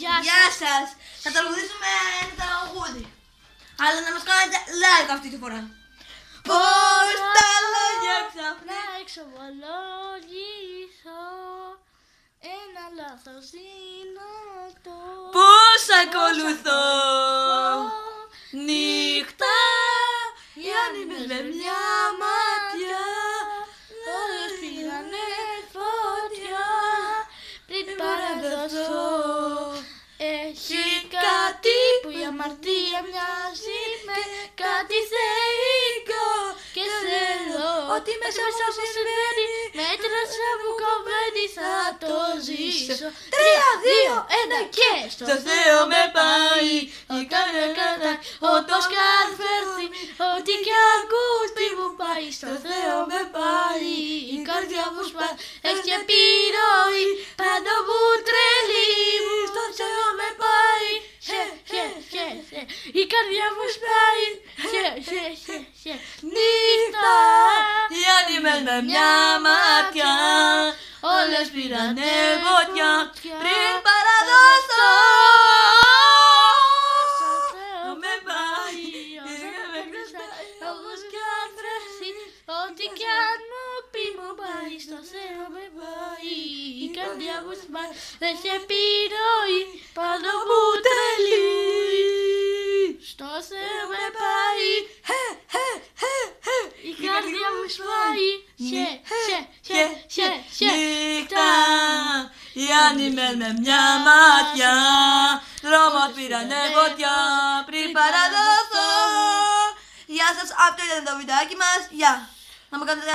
Γεια σας! Θα τραγουδήσουμε ένα τραγούδι. Αλλά να μας κάνετε live αυτή τη φορά. Πώς τα λόγια ξαφνικά εξομολογήσω ένα λάθος δυνατό. Πώς ακολουθώ νύχτα οι άνεμες με μια ματιά. Όλες πήγανε φωτιά πριν παραδοθώ. Έχει κάτι που η αμαρτία μοιάζει με κάτι θεϊκό. Και θέλω ότι μέσα μου συμβαίνει με τρasa που κοβαίνει θα το ζήσω. 3, 2, 1 και στο Θεό με πάει. Η καρδιά όπως κι αν φέρθει, ό,τι κι αν κουστί μου πάει. Στο Θεό με πάει, η καρδιά μου σπάει. Έχει επιρροή πάνω μου τρελή. Στο Θεό με πάει, η καρδιά μου σπάει. Νύχτα Οι άνεμες με μια ματιά όλες πήρανε φωτιά πριν παραδοθώ. στο Θεό με πάει, όπως κι αν βρεθεί, ό,τι κι αν μου πει μου πάει. Στο Θεό με πάει, η καρδιά μου σπάει. Έχει επιρροή πάνω μου τρελή. Στο Θεό με πάει, η καρδιά μου σπάει. Νύχτα οι άνεμες με μια ματιά δρόμος πήρανε φωτιά πριν παραδοθώ. Γεια σας, αυτό ήταν το βιντεάκι μας. Γεια. Να μου κάνετε